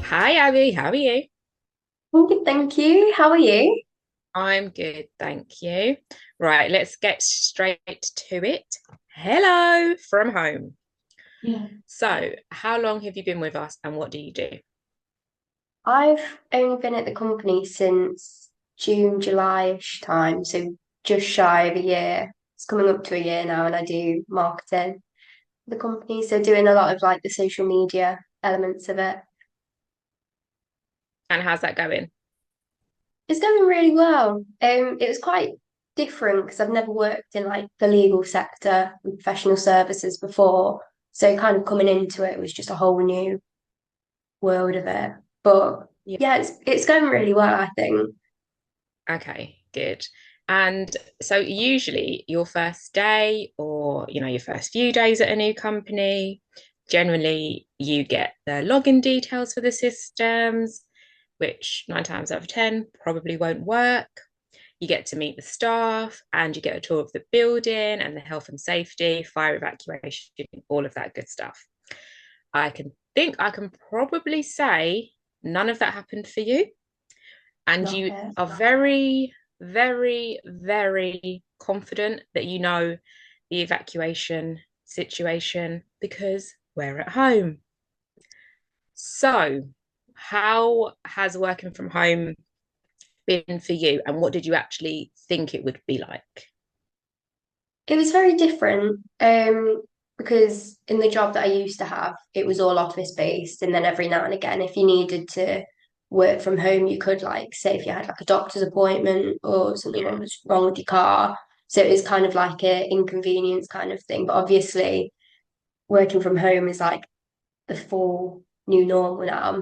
Hi, Abby. How are you? I'm good, thank you. How are you? I'm good, thank you. Right, let's get straight to it. Hello from home. Yeah. So, how long have you been with us and what do you do? I've only been at the company since June, July-ish time, so just shy of a year. It's coming up to a year now, and I do marketing for the company, so doing a lot of like the social media elements of it. And how's that going? It's going really well. It was quite different because I've never worked in like the legal sector and professional services before, so kind of coming into it was just a whole new world of it. But Yeah. yeah, it's going really well, I think. Okay, good. And so usually your first day or your first few days at a new company, generally you get the login details for the systems, which 9 times out of 10 probably won't work. You get to meet the staff and you get a tour of the building and the health and safety, fire evacuation, all of that good stuff. I can probably say none of that happened for you. And Not you it. are very, very, very confident that you know the evacuation situation because we're at home. So, how has working from home been for you, and what did you actually think it would be like? It was very different because in the job that I used to have, it was all office based. And then every now and again, if you needed to work from home, you could, like, say, if you had like a doctor's appointment or something Yeah. was wrong with your car. So it was kind of like a inconvenience kind of thing. But obviously, working from home is like the full new normal now.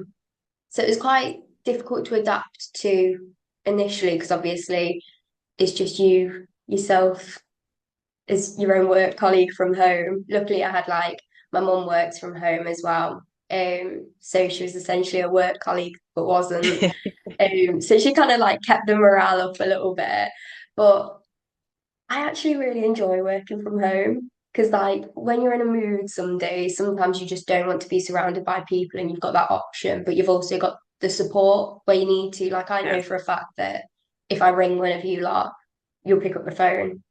So it was quite difficult to adapt to initially because obviously it's just yourself as your own work colleague from home. Luckily, I had like my mum works from home as well. So she was essentially a work colleague, but wasn't. So she kind of like kept the morale up a little bit. But I actually really enjoy working from home because, like, when you're in a mood some days, sometimes you just don't want to be surrounded by people and you've got that option, but you've also got the support where you need to. Like, I Yeah. know for a fact that if I ring one of you lot, you'll pick up the phone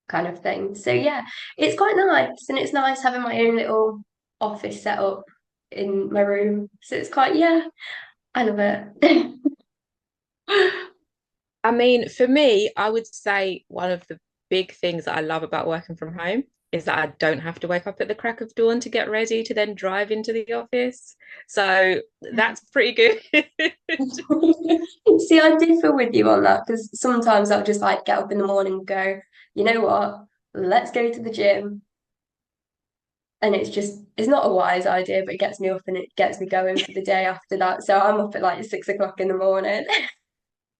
kind of thing. So, yeah, it's quite nice. And it's nice having my own little office set up in my room. So it's quite, yeah, I love it. I mean, for me, I would say one of the big things that I love about working from home is that I don't have to wake up at the crack of dawn to get ready to then drive into the office. So that's pretty good. See, I differ with you on that because sometimes I'll just like get up in the morning and go, you know what, let's go to the gym. And it's not a wise idea, but it gets me up and it gets me going for the day after that. So I'm up at like 6 o'clock in the morning.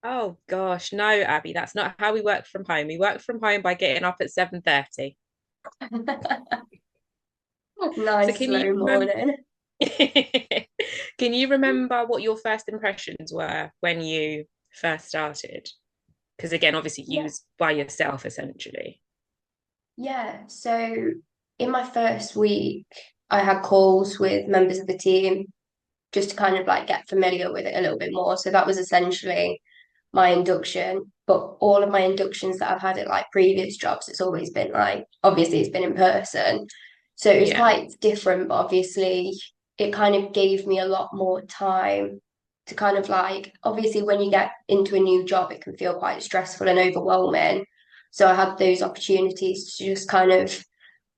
Oh gosh, no, Abby, that's not how we work from home. We work from home by getting up at 7:30. So Nice can you slow remember morning. can you remember what your first impressions were when you first started? Because again, obviously you Yeah. was by yourself essentially. Yeah. So in my first week, I had calls with members of the team just to kind of like get familiar with it a little bit more. So that was essentially my induction. But all of my inductions that I've had at like previous jobs, it's always been like, obviously, it's been in person. So it was Yeah. quite different, but obviously, it kind of gave me a lot more time to kind of like, obviously, when you get into a new job, it can feel quite stressful and overwhelming. So I had those opportunities to just kind of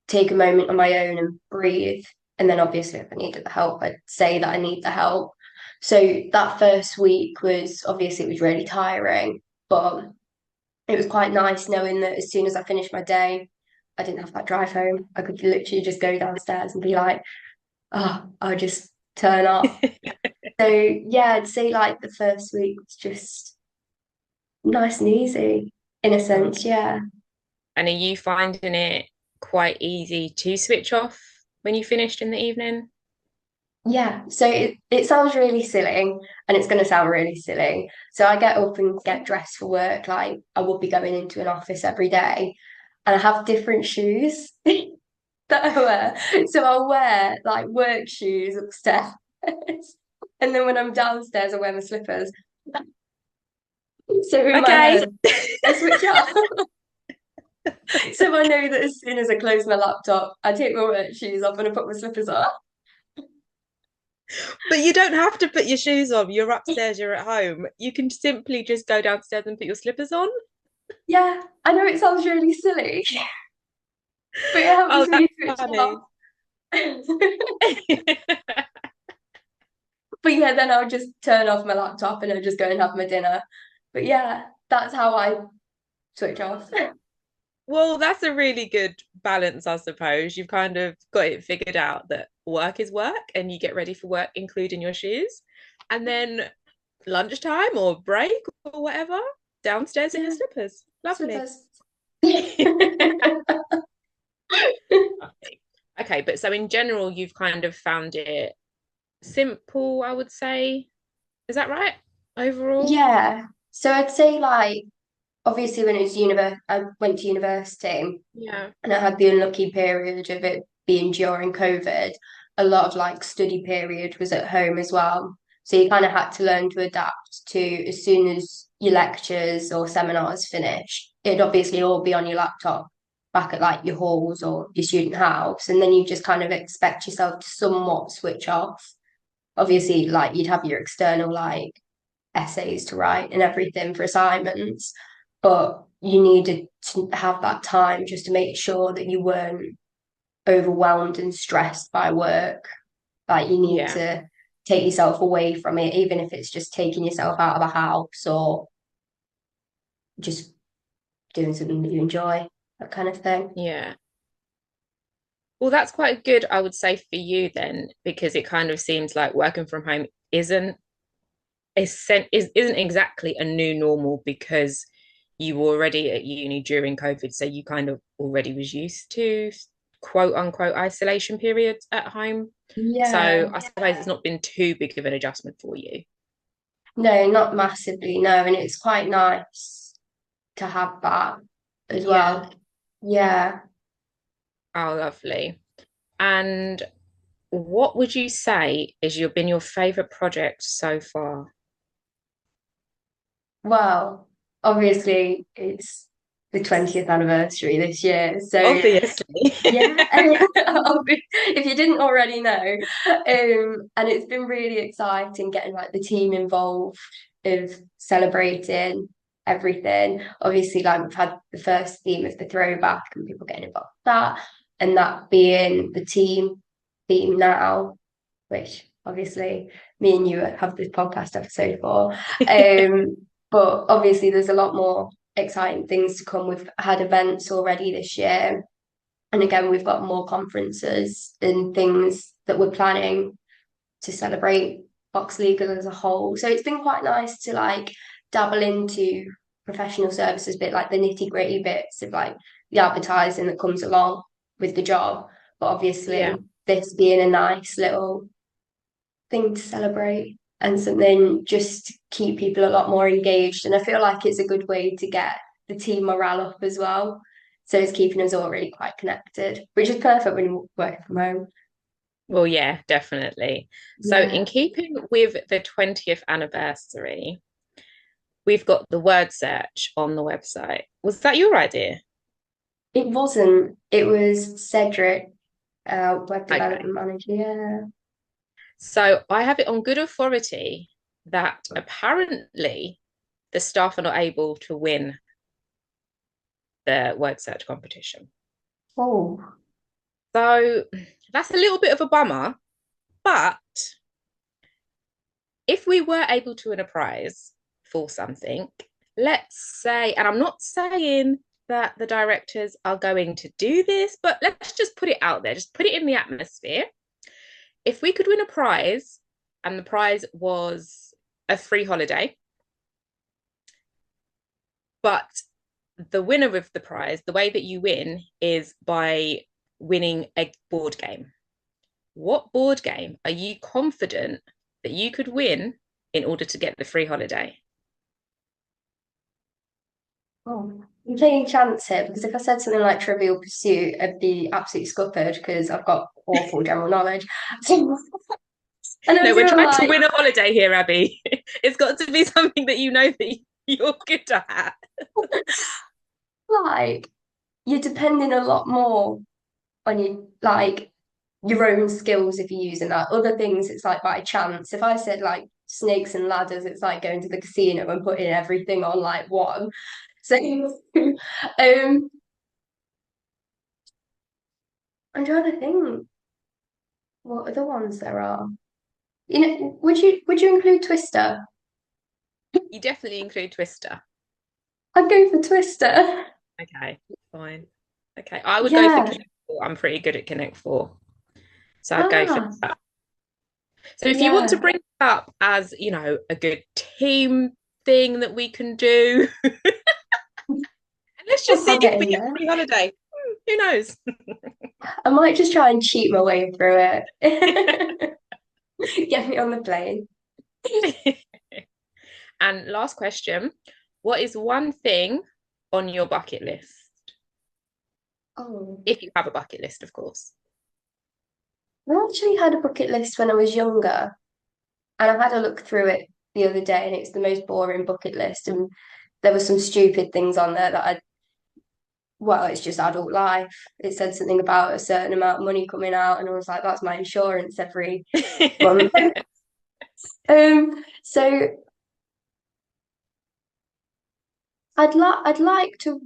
take a moment on my own and breathe. And then obviously if I needed the help, I'd say that I need the help. So that first week was obviously it was really tiring, but it was quite nice knowing that as soon as I finished my day, I didn't have that drive home. I could literally just go downstairs and be like, oh, I'll just turn off. So yeah, I'd say like the first week was just nice and easy in a Oh, sense, yeah. and are you finding it quite easy to switch off when you finished in the evening? Yeah, so it sounds really silly and it's going to sound really silly. So I get up and get dressed for work like I would be going into an office every day and I have different shoes that I wear. So I'll wear like work shoes upstairs And then when I'm downstairs, I wear my slippers. So in my Okay. head, I switch off. So I know that as soon as I close my laptop, I take my work shoes off and I put my slippers on. But you don't have to put your shoes on. You're upstairs, you're at home. You can simply just go downstairs and put your slippers on. Yeah, I know it sounds really silly, but it Oh, helps that's me switch off. funny. But yeah, then I'll just turn off my laptop and I'll just go and have my dinner. But yeah, that's how I switch off. Well, that's a really good balance, I suppose. You've kind of got it figured out that work is work and you get ready for work, including your shoes. And then lunchtime or break or whatever, downstairs in your Yeah, slippers. Lovely. slippers. Okay, but so in general, you've kind of found it simple, I would say. Is that right? Overall? Yeah. So I'd say like obviously when it was I went to university Yeah. and I had the unlucky period of it being during COVID. A lot of like study period was at home as well. So you kind of had to learn to adapt to as soon as your lectures or seminars finish, it'd obviously all be on your laptop back at like your halls or your student house. And then you just kind of expect yourself to somewhat switch off. Obviously, like you'd have your external like essays to write and everything for assignments, but you needed to have that time just to make sure that you weren't overwhelmed and stressed by work. Like you need Yeah. to take yourself away from it, even if it's just taking yourself out of the house or just doing something that you enjoy, that kind of thing. Yeah. Well, that's quite good, I would say, for you then, because it kind of seems like working from home isn't exactly a new normal because you were already at uni during COVID, so you kind of already was used to quote unquote isolation periods at home. So Yeah. I suppose it's not been too big of an adjustment for you. No, not massively, no. And it's quite nice to have that as Yeah. well. Yeah. Oh, lovely. And what would you say is been your favorite project so far? Well, obviously it's the 20th anniversary this year. So Obviously. yeah, if you didn't already know. And it's been really exciting getting like the team involved of celebrating everything. Obviously, like we've had the first theme of the throwback and people getting involved with that, and that being the team theme now, which obviously me and you have this podcast episode for. Um, but obviously there's a lot more exciting things to come. We've had events already this year. And again, we've got more conferences and things that we're planning to celebrate Box Legal as a whole. So it's been quite nice to like dabble into professional services, bit like the nitty gritty bits of like the advertising that comes along with the job. But Yeah. obviously, this being a nice little thing to celebrate and something just to keep people a lot more engaged. And I feel like it's a good way to get the team morale up as well. So it's keeping us all really quite connected, which is perfect when you're working from home. Well, yeah, definitely. So, in Yeah, keeping with the 20th anniversary, we've got the word search on the website. Was that your idea? it wasn't. It was Cedric, web Okay. development manager. Yeah. So, I have it on good authority that apparently the staff are not able to win the word search competition. Oh, So, that's a little bit of a bummer. But if we were able to win a prize for something, let's say, and I'm not saying that the directors are going to do this, but let's just put it out there, just put it in the atmosphere. If we could win a prize and the prize was a free holiday, but the winner of the prize, the way that you win is by winning a board game. What board game are you confident that you could win in order to get the free holiday? oh. I'm taking a chance here because if I said something like Trivial Pursuit, I'd be absolutely scuppered because I've got awful general knowledge. And No, we're I'm trying to like, win a holiday here, Abby. It's got to be something that you know that you're good at. like you're depending a lot more on your own skills if you're using that. Other things, it's like by chance. If I said like snakes and ladders, it's like going to the casino and putting everything on like one. So I'm trying to think what other ones there are. You know, would you include Twister? You definitely include Twister. I'd go for Twister. Okay, fine. Okay, I would go for Yeah. Connect Four. I'm pretty good at Connect Four, so I'd go for Ah, that. So if you want to yeah. bring it up as, a good team thing that we can do, and let's just see I'll get if we in get there. free holiday. Who knows? I might just try and cheat my way through it. Get me on the plane. And last question, what is one thing on your bucket list? Oh, If you have a bucket list, of course. I actually had a bucket list when I was younger, and I had a look through it the other day, and it's the most boring bucket list. And there were some stupid things on there that well, it's just adult life. It said something about a certain amount of money coming out, and I was like, that's my insurance every month. So I'd like to.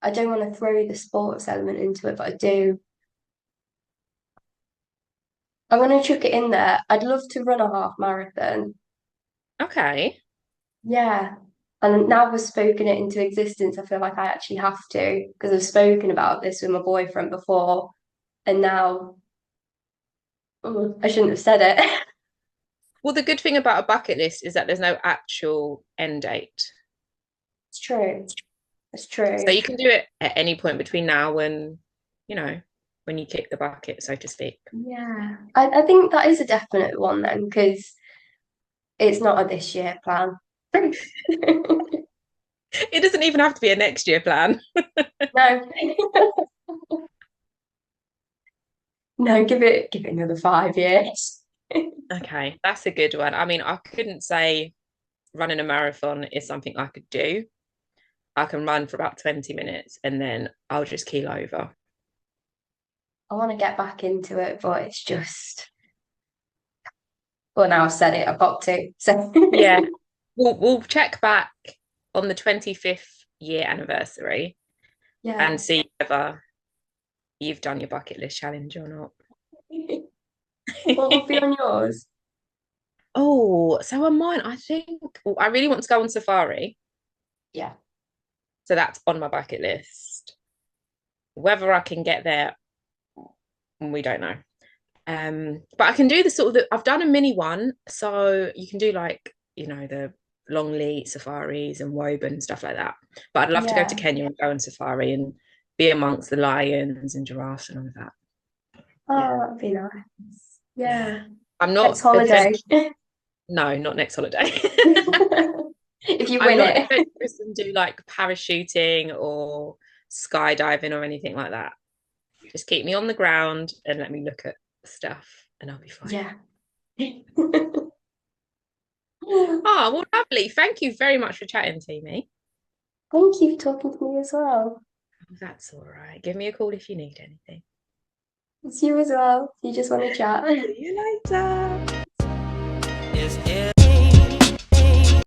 I don't want to throw the sports element into it, but I do. I'm going to chuck it in there. I'd love to run a half marathon. Okay. Yeah. And now we've spoken it into existence, I feel like I actually have to because I've spoken about this with my boyfriend before, and now I shouldn't have said it. Well, the good thing about a bucket list is that there's no actual end date. It's true. It's So true. you can do it at any point between now and, you know, when you kick the bucket, so to speak. Yeah. I think that is a definite one then because it's not a this year plan. It doesn't even have to be a next year plan. No. No, give it another 5 years. Okay, that's a good one. I mean, I couldn't say running a marathon is something I could do. I can run for about 20 minutes and then I'll just keel over. I want to get back into it, but it's just well now I've said it, I've got to. So Yeah, we'll check back on the 25th year anniversary yeah. and see whether you've done your bucket list challenge or not. What would be on yours? Oh, so on mine, I think I really want to go on safari. Yeah. So that's on my bucket list. Whether I can get there, we don't know. But I can do the sort of I've done a mini one, so you can do like, the Longleat safaris and Woburn and stuff like that. But I'd love to go to Yeah. Kenya and go on safari and be amongst the lions and giraffes and all of that. Yeah. Oh, that'd be nice. Yeah. Yeah. I'm Next not holiday. adventurous. No, not next holiday. If you I'm win not it. adventurous and do like parachuting or skydiving or anything like that. Just keep me on the ground and let me look at stuff and I'll be fine. Yeah. Oh, well, lovely. Thank you very much for chatting to me. Thank you for talking to me as well. That's all right. Give me a call if you need anything. It's you as well. You just want to chat. See you later.